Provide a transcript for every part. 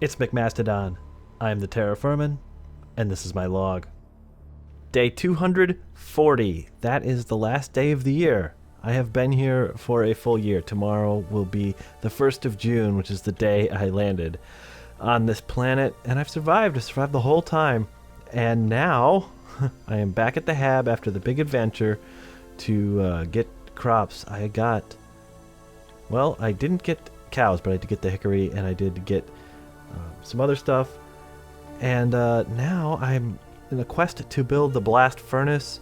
It's McMastodon. I'm the Terrafirman, and this is my log. Day 240. That is the last day of the year. I have been here for a full year. Tomorrow will be the 1st of June, which is the day I landed on this planet, and I've survived. I survived the whole time. And now, I am back at the hab after the big adventure to get crops. I didn't get cows, but I did get the hickory, and I did get some other stuff. And now I'm in a quest to build the blast furnace,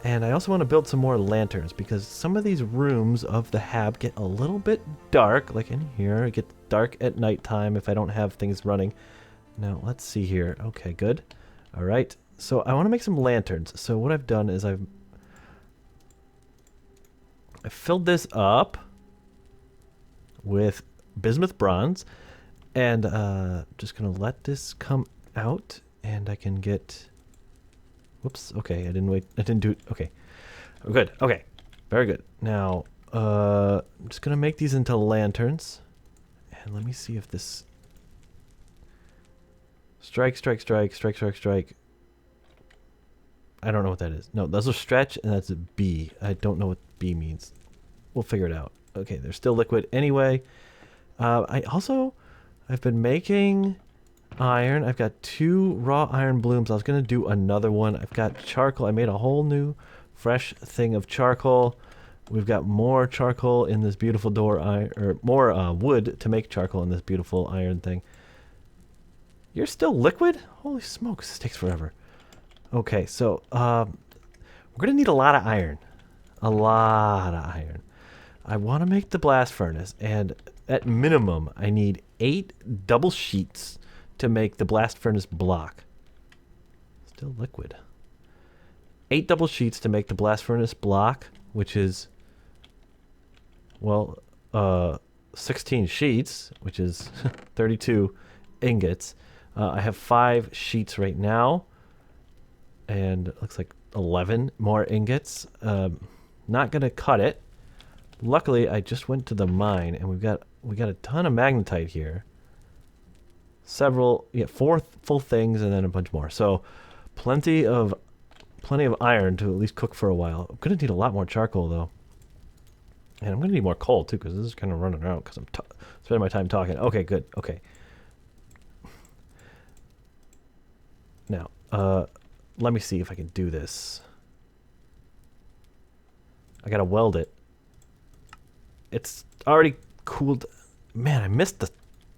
and I also want to build some more lanterns, because some of these rooms of the hab get a little bit dark, like in here. It gets dark at nighttime if I don't have things running. Now, let's see here. Okay, good. All right. So I want to make some lanterns. So what I've done is I filled this up with bismuth bronze, and just gonna let this come out, and I can get. Whoops. Okay, I didn't do it. Okay, good. Okay, very good. Now, I'm just gonna make these into lanterns, and let me see if this. Strike, strike, strike, strike, strike, strike. I don't know what that is. No, those are stretch, and that's a B. I don't know what B means. We'll figure it out. Okay, they're still liquid anyway. I've been making iron. I've got 2 raw iron blooms. I was going to do another one. I've got charcoal. I made a whole new fresh thing of charcoal. We've got more charcoal in this beautiful door iron, or more wood to make charcoal in this beautiful iron thing. You're still liquid? Holy smokes, this takes forever. Okay, so we're going to need a lot of iron. A lot of iron. I want to make the blast furnace, and at minimum, I need 8 double sheets to make the blast furnace block. Still liquid. 8 double sheets to make the blast furnace block, which is, well, 16 sheets, which is 32 ingots. I have 5 sheets right now, and it looks like 11 more ingots. Not gonna cut it. Luckily, I just went to the mine, and we got a ton of magnetite here. 4 full things, and then a bunch more. So, plenty of iron to at least cook for a while. I'm gonna need a lot more charcoal though, and I'm gonna need more coal too, because this is kind of running out. Because I'm spending my time talking. Okay, good. Okay. Now, let me see if I can do this. I gotta weld it. It's already cooled. Man, I missed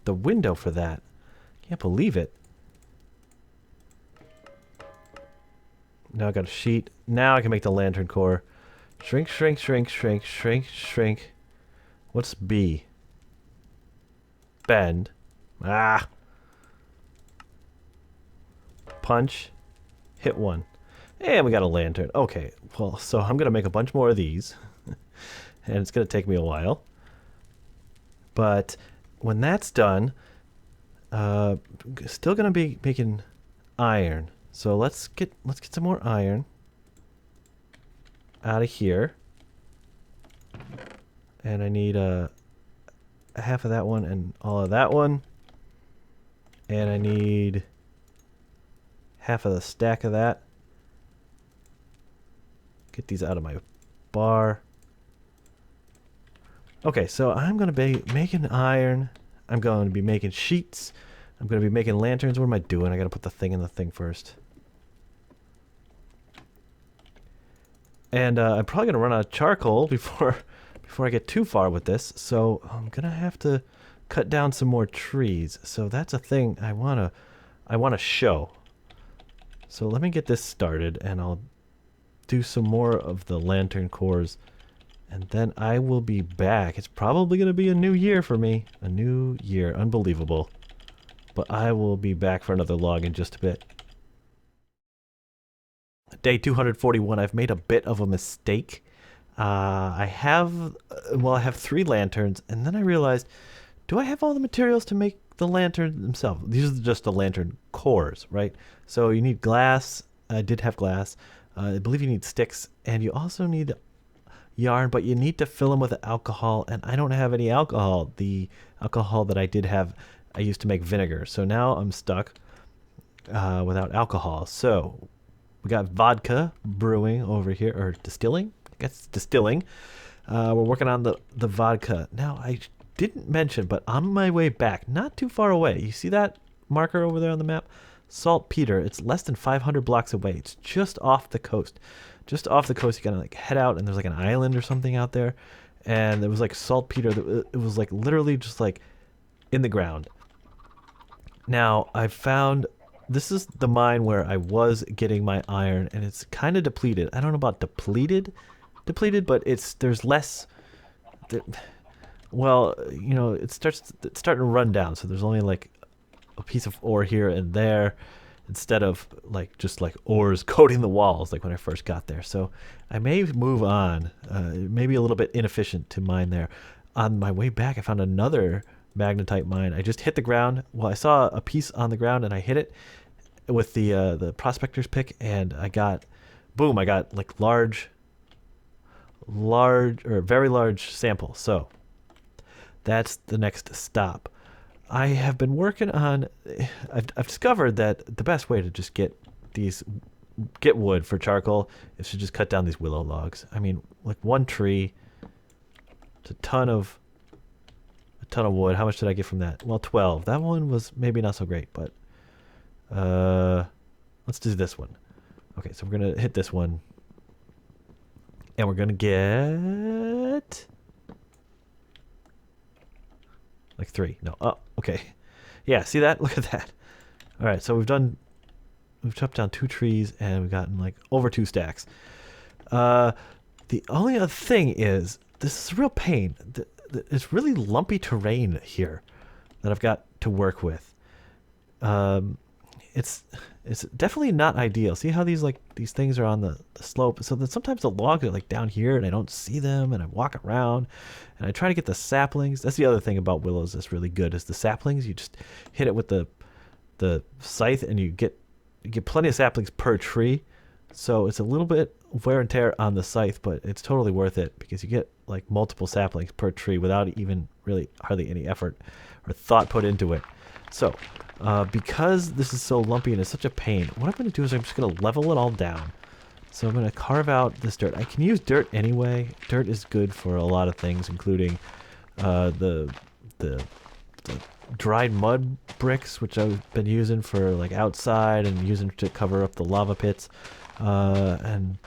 the window for that. Can't believe it. Now I got a sheet. Now I can make the lantern core. Shrink, shrink, shrink, shrink, shrink, shrink. What's B? Bend. Ah. Punch. Hit 1. And we got a lantern. Okay, well, so I'm going to make a bunch more of these. And it's going to take me a while. But when that's done, still going to be making iron. So let's get some more iron out of here. And I need a half of that one and all of that one. And I need half of the stack of that. Get these out of my bar. Okay, so I'm going to be making iron. I'm going to be making sheets. I'm going to be making lanterns. What am I doing? I got to put the thing in the thing first. And I'm probably going to run out of charcoal before I get too far with this. So I'm going to have to cut down some more trees. So that's a thing I want to show. So let me get this started, and I'll do some more of the lantern cores, and then I will be back. It's probably going to be a new year for me. A new year. Unbelievable. But I will be back for another log in just a bit. Day 241. I've made a bit of a mistake. I have 3 lanterns, and then I realized, do I have all the materials to make the lantern themselves? These are just the lantern cores, right? So you need glass. I did have glass. I believe you need sticks, and you also need yarn, but you need to fill them with alcohol, and I don't have any alcohol. The alcohol that I did have I used to make vinegar. So now I'm stuck without alcohol. So we got vodka brewing over here, or distilling. I guess it's distilling. We're working on the vodka. Now, I didn't mention, but on my way back, not too far away, you see that marker over there on the map? Saltpeter. It's less than 500 blocks away. It's just off the coast. Just off the coast, you gotta like head out, and there's like an island or something out there. And there was like saltpeter. It was like literally just like in the ground. Now, I found... This is the mine where I was getting my iron, and it's kind of depleted. I don't know about depleted, but there's less. Well, you know, it's starting to run down. So there's only like a piece of ore here and there, instead of like just like ores coating the walls like when I first got there. So I may move on. It may be a little bit inefficient to mine there. On my way back, I found another magnetite mine. I just hit the ground. Well, I saw a piece on the ground, and I hit it with the prospector's pick, and I got, boom, I got like very large sample. So that's the next stop. I have been working on, I've discovered that the best way to just get wood for charcoal is to just cut down these willow logs. I mean, like one tree, it's a ton of wood. How much did I get from that? Well, 12. That one was maybe not so great, but let's do this one. Okay, so we're gonna hit this one, and we're gonna get like 3. No, oh, okay, yeah. See that? Look at that. All right, so we've chopped down 2 trees, and we've gotten like over 2 stacks. The only other thing is this is a real pain. It's really lumpy terrain here that I've got to work with. It's definitely not ideal. See how these things are on the slope? So that sometimes the logs are like down here and I don't see them, and I walk around and I try to get the saplings. That's the other thing about willows that's really good, is the saplings. You just hit it with the scythe, and you get plenty of saplings per tree. So it's a little bit wear and tear on the scythe, but it's totally worth it because you get like multiple saplings per tree without even really hardly any effort or thought put into it. So because this is so lumpy and it's such a pain, what I'm going to do is I'm just going to level it all down. So I'm going to carve out this dirt. I can use dirt anyway. Dirt is good for a lot of things, including the dried mud bricks, which I've been using for like outside and using to cover up the lava pits. And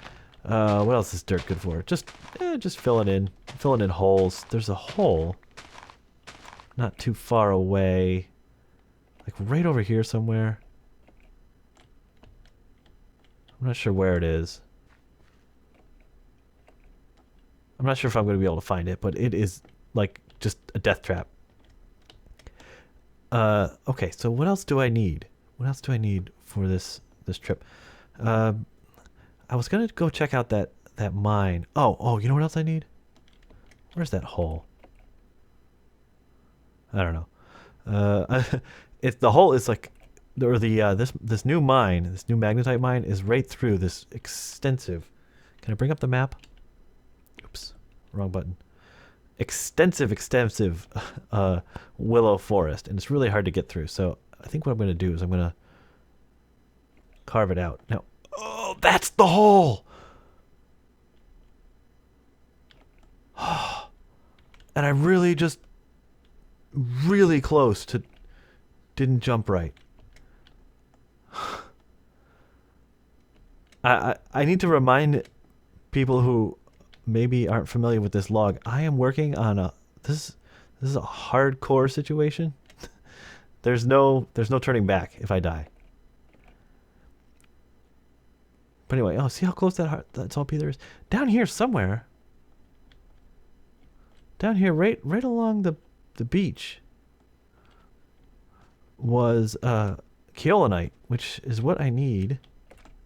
what else is dirt good for? Just filling in holes. There's a hole not too far away, like right over here somewhere. I'm not sure where it is. I'm not sure if I'm going to be able to find it, but it is like just a death trap. Okay, so what else do I need? What else do I need for this trip? I was going to go check out that mine. Oh, you know what else I need? Where's that hole? I don't know. The hole is like, or this new mine, this new magnetite mine is right through this extensive. Can I bring up the map? Oops, wrong button. Extensive willow forest, and it's really hard to get through. So I think what I'm going to do is I'm going to carve it out. Now, oh, that's the hole. And I really close to didn't jump right. I need to remind people who maybe aren't familiar with this log. I am working on this is a hardcore situation. There's no turning back if I die. But anyway, oh, see how close that saltpeter is? Down here somewhere. Down here, right along the beach, was kaolinite, which is what I need.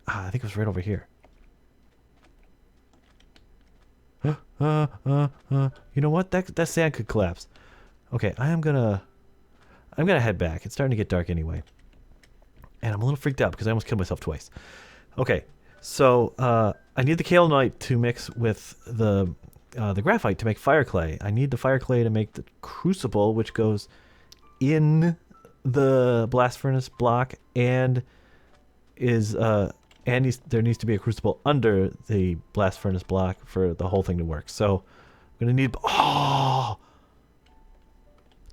I think it was right over here. You know what? That sand could collapse. Okay, I'm gonna head back. It's starting to get dark anyway, and I'm a little freaked out because I almost killed myself twice. Okay, so I need the kaolinite to mix with the graphite to make fire clay. I need the fire clay to make the crucible, which goes in the blast furnace block, and there needs to be a crucible under the blast furnace block for the whole thing to work. So I'm gonna need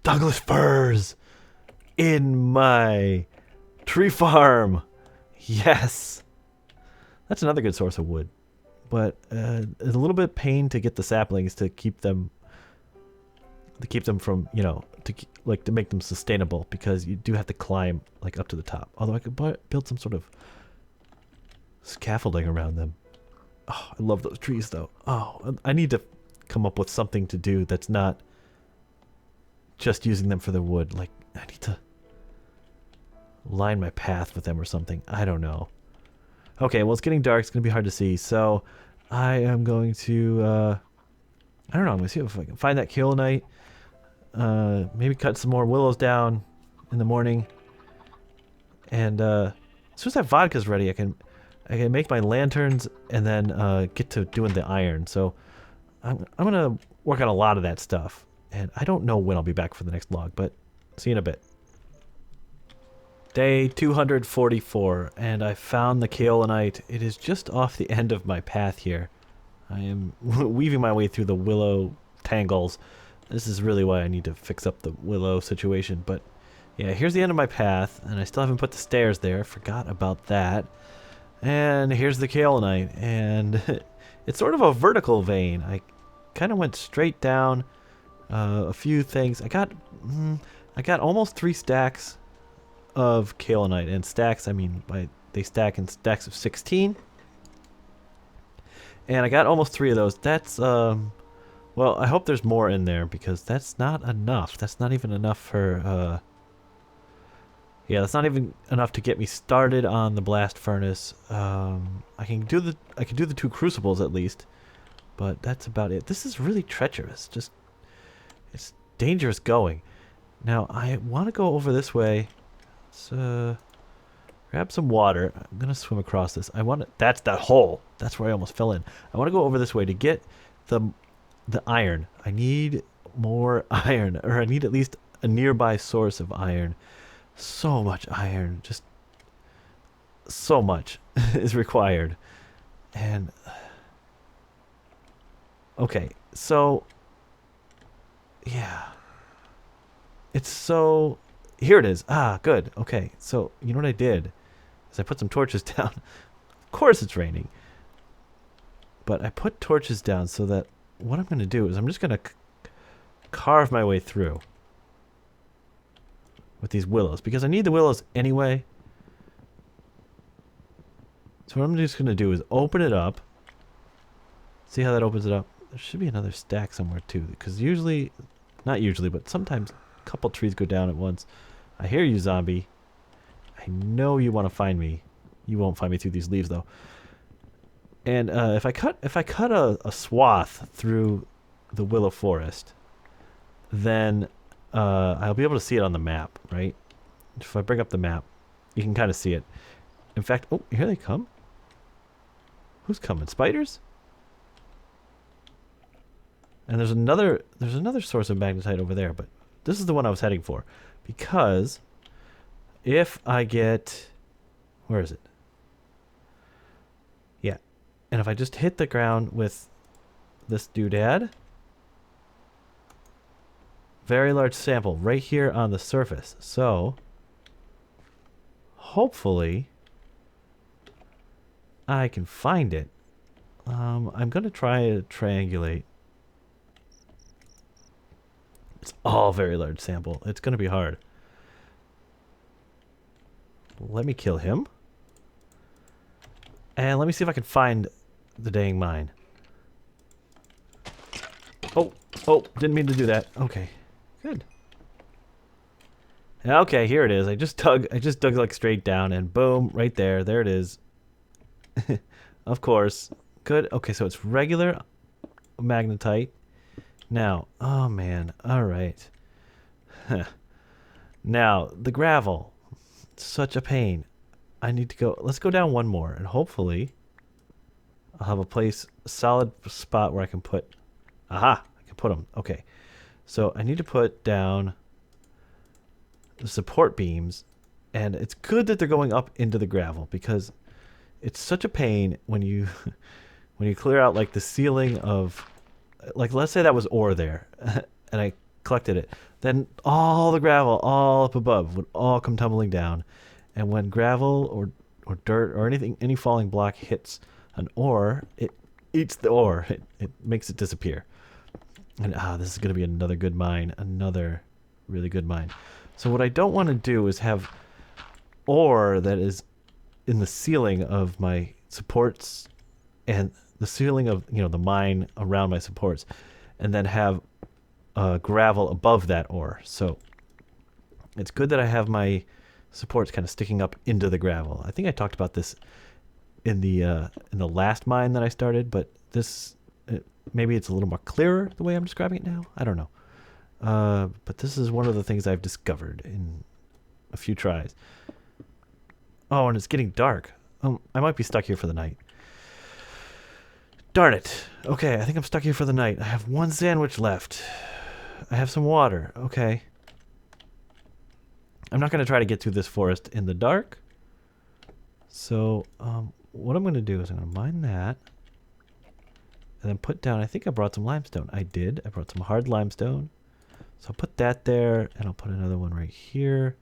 Douglas firs in my tree farm. Yes, that's another good source of wood, but it's a little bit pain to get the saplings to keep them from, you know, to make them sustainable, because you do have to climb like up to the top. Although I could build some sort of scaffolding around them. Oh, I love those trees though. Oh, I need to come up with something to do that's not just using them for the wood. Like, I need to line my path with them or something. I don't know. Okay, well, it's getting dark. It's going to be hard to see. So I am going to, I don't know. I'm going to see if I can find that kaolinite. Maybe cut some more willows down in the morning. And as soon as that vodka's ready, I can make my lanterns and then get to doing the iron. So I'm going to work on a lot of that stuff. And I don't know when I'll be back for the next log, but see you in a bit. Day 244, and I found the kaolinite. It is just off the end of my path here. I am weaving my way through the willow tangles. This is really why I need to fix up the willow situation. But yeah, here's the end of my path, and I still haven't put the stairs there. Forgot about that. And here's the kaolinite, and it's sort of a vertical vein. I kind of went straight down a few things. I got almost 3 stacks of kaolinite, and stacks, I mean they stack in stacks of 16, and I got almost 3 of those. That's well, I hope there's more in there, because that's not enough. That's not even enough for yeah, that's not even enough to get me started on the blast furnace. I can do the 2 crucibles at least, but that's about it. This is really treacherous. Just, it's dangerous going. Now I want to go over this way. Let's grab some water. I'm gonna swim across this. That's that hole. That's where I almost fell in. I want to go over this way to get the iron. I need more iron, or I need at least a nearby source of iron. So much iron, just so much is required. And okay, so yeah, it's so, here it is. Ah, good. Okay, so you know what I did is I put some torches down. Of course it's raining, but I put torches down so that what I'm going to do is I'm just going to carve my way through with these willows, because I need the willows anyway. So what I'm just going to do is open it up. See how that opens it up? There should be another stack somewhere too, because usually, not usually, but sometimes a couple trees go down at once. I hear you, zombie. I know you want to find me. You won't find me through these leaves though. And if I cut a swath through the willow forest, then I'll be able to see it on the map, right? If I bring up the map, you can kind of see it. In fact, oh, here they come. Who's coming? Spiders? And there's another source of magnetite over there, but this is the one I was heading for, because if I get, where is it? Yeah, and if I just hit the ground with this doodad, very large sample right here on the surface. So hopefully I can find it. I'm gonna try to triangulate. It's all very large sample. It's gonna be hard. Let me kill him. And let me see if I can find the dang mine. Oh, didn't mean to do that. Okay. Good. Okay, here it is. I just dug like straight down, and boom, right there. There it is. Of course. Good. Okay, so it's regular magnetite. Now, oh man. All right. Now, the gravel. Such a pain. I need to go. Let's go down one more, and hopefully I'll have a solid spot where I can put. Aha! I can put them. Okay. So I need to put down the support beams, and it's good that they're going up into the gravel because it's such a pain when you when you clear out like the ceiling of, like, let's say that was ore there and I collected it, then all the gravel all up above would all come tumbling down, and when gravel or dirt or anything, any falling block hits an ore, it eats the ore. It makes it disappear. And this is going to be another good mine, another really good mine. So what I don't want to do is have ore that is in the ceiling of my supports and the ceiling of, you know, the mine around my supports, and then have gravel above that ore. So it's good that I have my supports kind of sticking up into the gravel. I think I talked about this in the last mine that I started, but this maybe it's a little more clearer the way I'm describing it now. I don't know. But this is one of the things I've discovered in a few tries. Oh, and it's getting dark. I might be stuck here for the night. Darn it. Okay, I think I'm stuck here for the night. I have one sandwich left. I have some water. Okay. I'm not going to try to get through this forest in the dark. So, what I'm going to do is I'm going to mine that. And then put down, I think I brought some limestone. I did. I brought some hard limestone. So I'll put that there, and I'll put another one right here.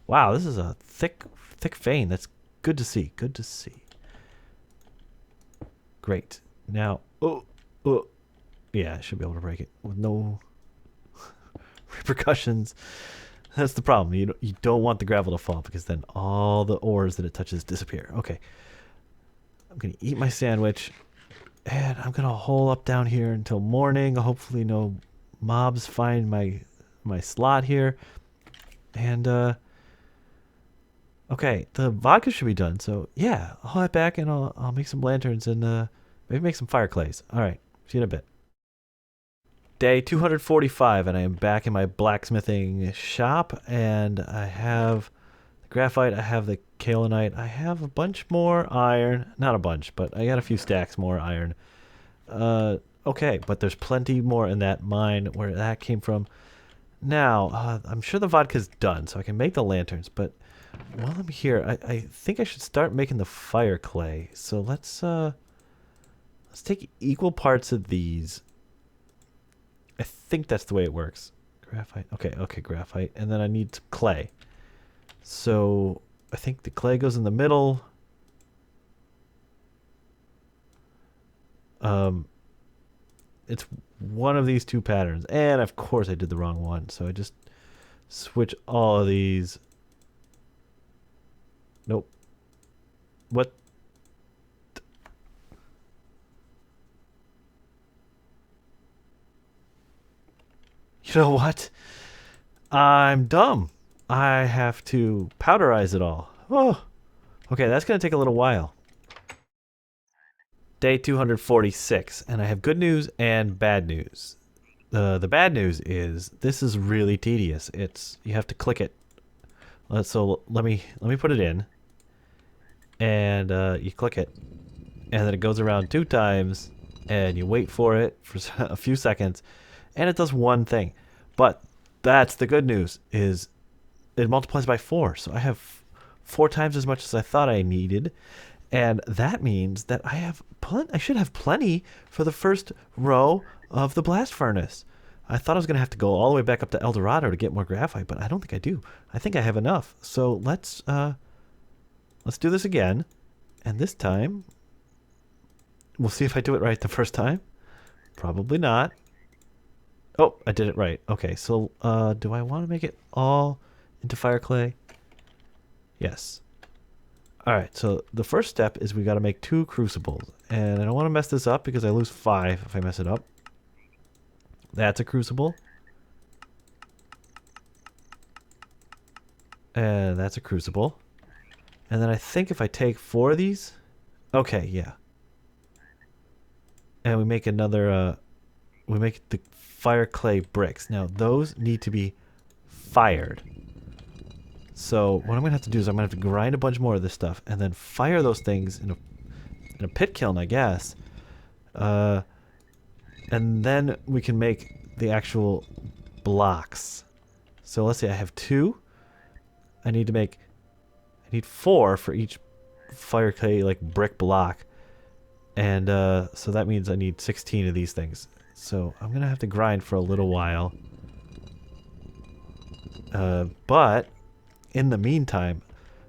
Wow, this is a thick vein. That's good to see. Good to see. Great. Now, yeah, I should be able to break it with no repercussions. That's the problem. You don't want the gravel to fall, because then all the ores that it touches disappear. Okay. I'm going to eat my sandwich, and I'm going to hole up down here until morning. Hopefully no mobs find my slot here. And, okay, the vodka should be done. So, yeah, I'll head back, and I'll make some lanterns and maybe make some fire clays. All right, see you in a bit. Day 245, and I am back in my blacksmithing shop, and I have the graphite, I have the kaolinite, I have a bunch more iron. Not a bunch, but I got a few stacks more iron. Okay, but there's plenty more in that mine where that came from. Now, I'm sure the vodka's done, so I can make the lanterns, but while I'm here, I think I should start making the fire clay. So let's take equal parts of these. I think that's the way it works. Graphite. Okay, graphite. And then I need some clay. So I think the clay goes in the middle. It's one of these two patterns. And of course I did the wrong one. So I just switch all of these. Nope. What? You know what? I'm dumb. I have to powderize it all. Oh, okay, that's going to take a little while. Day 246, and I have good news and bad news. The bad news is this is really tedious. You have to click it. So let me put it in, and you click it, and then it goes around 2 times, and you wait for it for a few seconds, and it does one thing. But that's the good news, is it multiplies by 4. So I have 4 times as much as I thought I needed, and that means that I should have plenty for the first row of the blast furnace. I thought I was going to have to go all the way back up to El Dorado to get more graphite, but I don't think I do. I think I have enough. So let's do this again, and this time we'll see if I do it right the first time. Probably not. Oh, I did it right. Okay, so do I want to make it all into fire clay? Yes. Alright, so the first step is we got to make 2 crucibles. And I don't want to mess this up because I lose 5 if I mess it up. That's a crucible. And that's a crucible. And then I think if I take 4 of these... Okay, yeah. And we make another... we make the fire clay bricks. Now, those need to be fired. So what I'm going to have to do is I'm going to have to grind a bunch more of this stuff and then fire those things in a pit kiln, I guess. And then we can make the actual blocks. So let's say I have 2. I need 4 for each fire clay like brick block. And so that means I need 16 of these things. So I'm gonna have to grind for a little while. But in the meantime,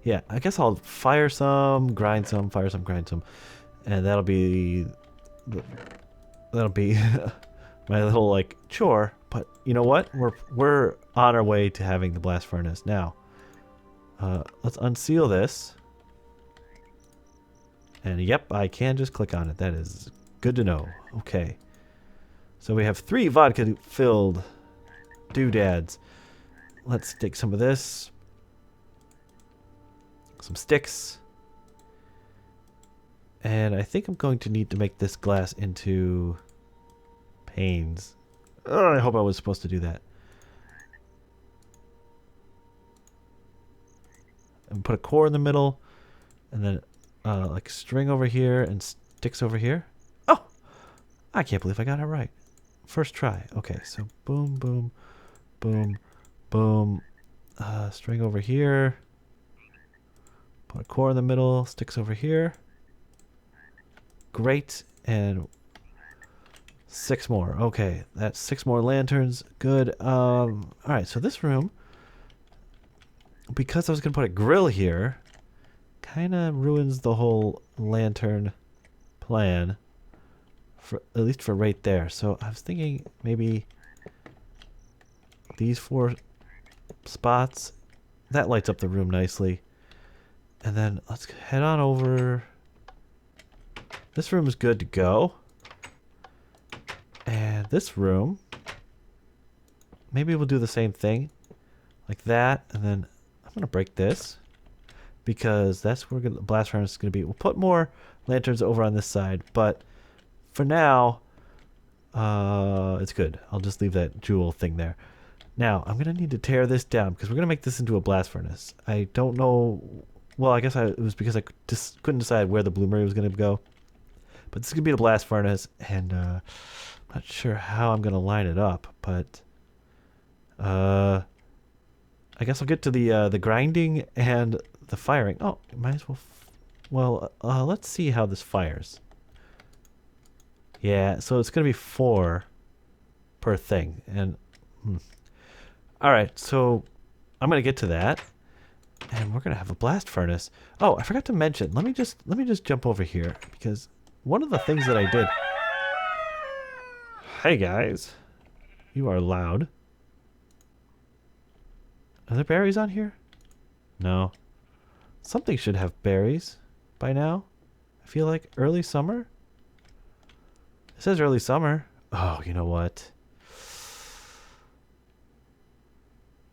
yeah, I guess I'll fire some, grind some, fire some, grind some, and that'll be my little like chore. But you know what? We're on our way to having the blast furnace now. Let's unseal this. And yep, I can just click on it. That is good to know. Okay. So we have 3 vodka-filled doodads. Let's take some of this. Some sticks. And I think I'm going to need to make this glass into panes. Oh, I hope I was supposed to do that. And put a core in the middle. And then like string over here and sticks over here. Oh! I can't believe I got it right. First try. Okay, so boom, boom, boom, boom. String over here. Put a core in the middle. Sticks over here. Great. And 6 more. Okay, that's 6 more lanterns. Good. Alright, so this room, because I was going to put a grill here, kind of ruins the whole lantern plan, for at least for right there. So I was thinking maybe these 4 spots, that lights up the room nicely. And then let's head on over. This room is good to go. And this room, maybe we'll do the same thing like that. And then I'm going to break this, because that's where the blast furnace is going to be. We'll put more lanterns over on this side, but for now, it's good. I'll just leave that jewel thing there. Now, I'm going to need to tear this down, because we're going to make this into a blast furnace. I don't know. Well, I guess it was because I just couldn't decide where the bloomery was going to go. But this is going to be the blast furnace, and I'm not sure how I'm going to line it up, but I guess I'll get to the grinding and the firing. Oh, might as well. Let's see how this fires. Yeah, so it's gonna be 4 per thing, and all right. So I'm gonna get to that, and we're gonna have a blast furnace. Oh, I forgot to mention. Let me just jump over here, because one of the things that I did. Hey guys, you are loud. Are there berries on here? No. Something should have berries by now. I feel like early summer. It says early summer. Oh, you know what?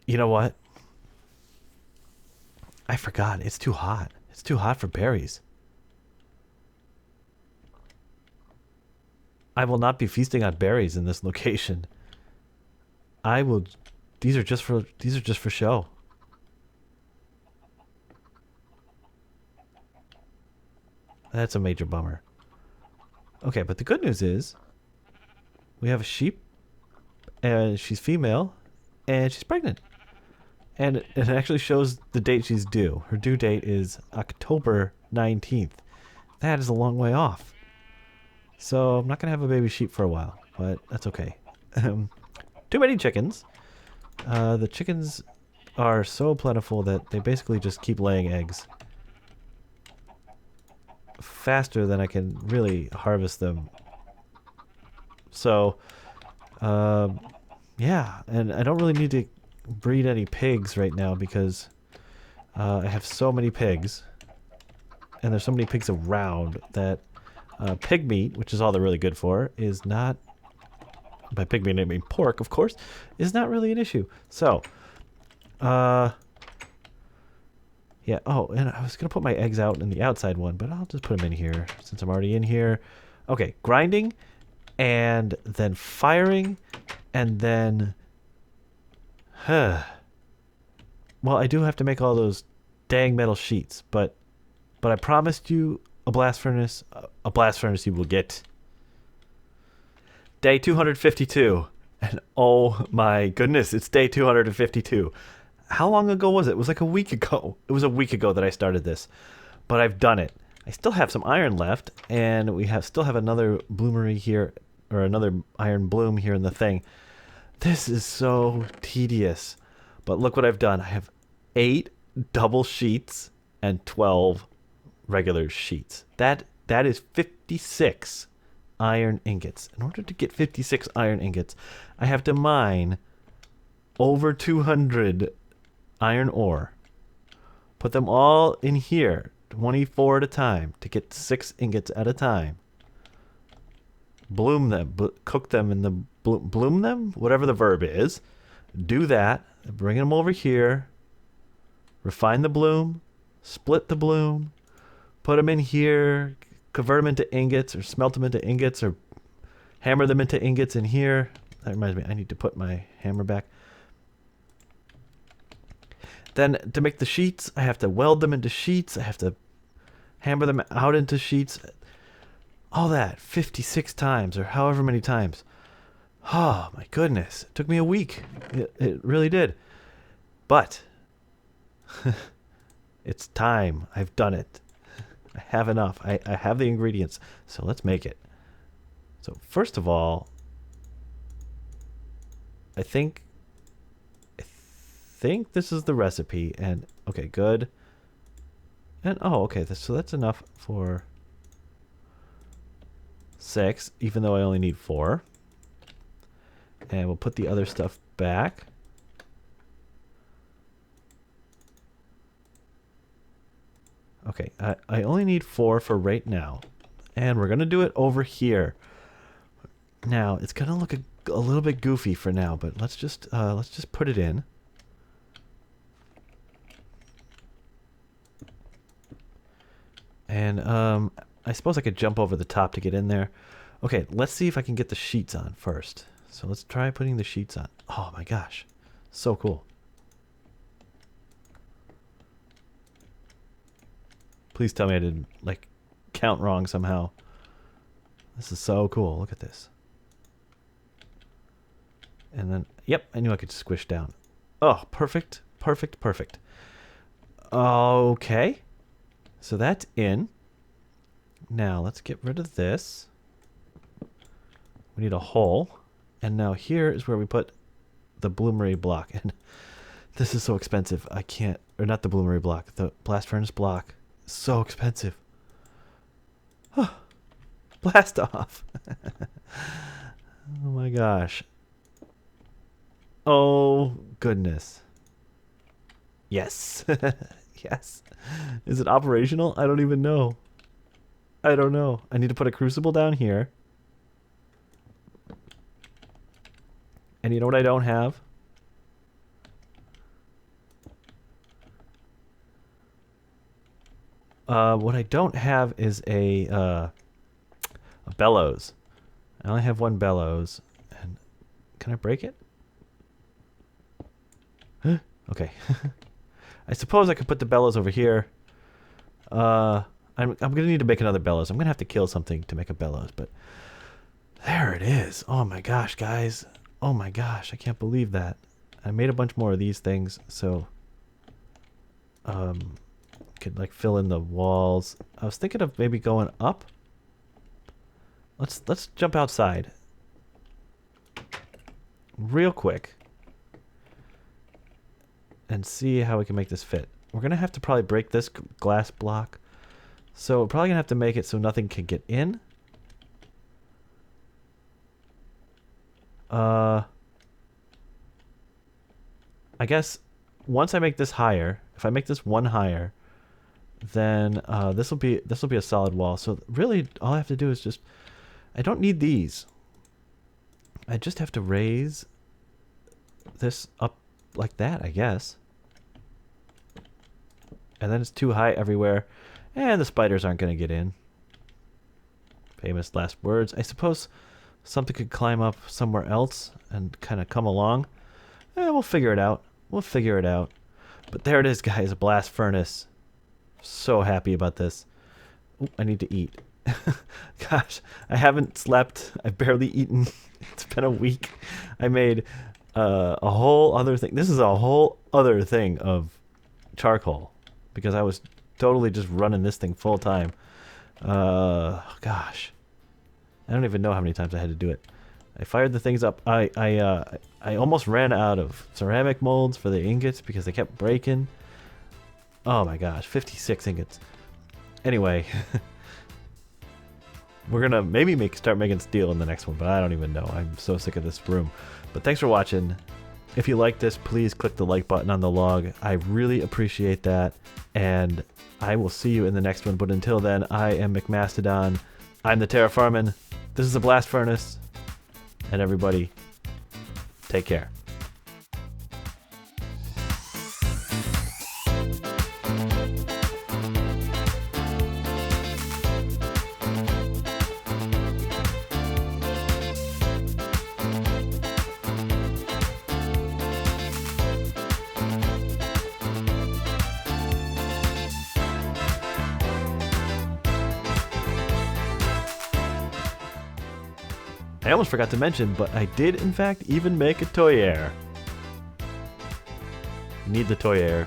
You know what? I forgot. It's too hot. It's too hot for berries. I will not be feasting on berries in this location. I will. These are just for show. That's a major bummer. Okay, but the good news is we have a sheep, and she's female, and she's pregnant. And it actually shows the date she's due. Her due date is October 19th. That is a long way off. So I'm not going to have a baby sheep for a while, but that's okay. Too many chickens. The chickens are so plentiful that they basically just keep laying eggs faster than I can really harvest them. So, yeah, and I don't really need to breed any pigs right now, because I have so many pigs, and there's so many pigs around that pig meat, which is all they're really good for, is not, by pig meat I mean pork, of course, is not really an issue. So, yeah, oh, and I was going to put my eggs out in the outside one, but I'll just put them in here since I'm already in here. Okay, grinding, and then firing, and then... well, I do have to make all those dang metal sheets, but I promised you a blast furnace you will get. Day 252, And oh my goodness, it's day 252. How long ago was it? It was like a week ago. It was a week ago that I started this. But I've done it. I still have some iron left, and we still have another bloomery here, or another iron bloom here in the thing. This is so tedious. But look what I've done. I have 8 double sheets and 12 regular sheets. That is 56 iron ingots. In order to get 56 iron ingots, I have to mine over 200 iron ore. Put them all in here, 24 at a time, to get 6 ingots at a time. Bloom them, cook them in the bloom them, whatever the verb is. Do that, bring them over here, refine the bloom, split the bloom, put them in here, convert them into ingots, or smelt them into ingots, or hammer them into ingots in here. That reminds me, I need to put my hammer back. Then to make the sheets, I have to weld them into sheets. I have to hammer them out into sheets. All that 56 times, or however many times. Oh my goodness, it took me a week. It really did. But it's time. I've done it. I have enough. I have the ingredients. So let's make it. So first of all, I think this is the recipe. And okay, good. And oh, okay. So that's enough for 6, even though I only need 4. And we'll put the other stuff back. Okay, I only need 4 for right now. And we're going to do it over here. Now, it's going to look a little bit goofy for now, but let's just put it in. And I suppose I could jump over the top to get in there. Okay, let's see if I can get the sheets on first. So let's try putting the sheets on. Oh my gosh, so cool. Please tell me I didn't, like, count wrong somehow. This is so cool. Look at this. And then, yep, I knew I could squish down. Oh, perfect, perfect, perfect. Okay. So that's in. Now, let's get rid of this. We need a hole. And now here is where we put the bloomery block. And this is so expensive. I can't, or not the bloomery block, the blast furnace block. So expensive. Blast off. Oh my gosh. Oh goodness. Yes. Yes. Is it operational? I don't even know. I don't know. I need to put a crucible down here. And you know what I don't have? What I don't have is a bellows. I only have 1 bellows. And can I break it? Okay. I suppose I could put the bellows over here. I'm gonna need to make another bellows. I'm gonna have to kill something to make a bellows, but there it is. Oh my gosh, guys. Oh my gosh, I can't believe that. I made a bunch more of these things, so could like fill in the walls. I was thinking of maybe going up. Let's jump outside real quick and see how we can make this fit. We're gonna have to probably break this glass block, so we're probably gonna have to make it so nothing can get in. I guess once I make this higher, if I make this 1 higher, then this will be a solid wall. So really, all I have to do is just, I don't need these. I just have to raise this up like that, I guess. And then it's too high everywhere, and the spiders aren't going to get in. Famous last words. I suppose something could climb up somewhere else and kind of come along. We'll figure it out. We'll figure it out. But there it is, guys, a blast furnace. So happy about this. Ooh, I need to eat. Gosh, I haven't slept. I've barely eaten. It's been a week. I made a whole other thing. This is a whole other thing of charcoal because I was totally just running this thing full time. Gosh, I don't even know how many times I had to do it. I fired the things up. I almost ran out of ceramic molds for the ingots because they kept breaking. Oh my gosh, 56 ingots. Anyway, we're gonna maybe start making steel in the next one, but I don't even know. I'm so sick of this room. But thanks for watching. If you like this, please click the like button on the log. I really appreciate that. And I will see you in the next one. But until then, I am McMastodon. I'm the Terrafirman. This is a blast furnace. And everybody, take care. I almost forgot to mention, but I did in fact even make a toy air. You need the toy air.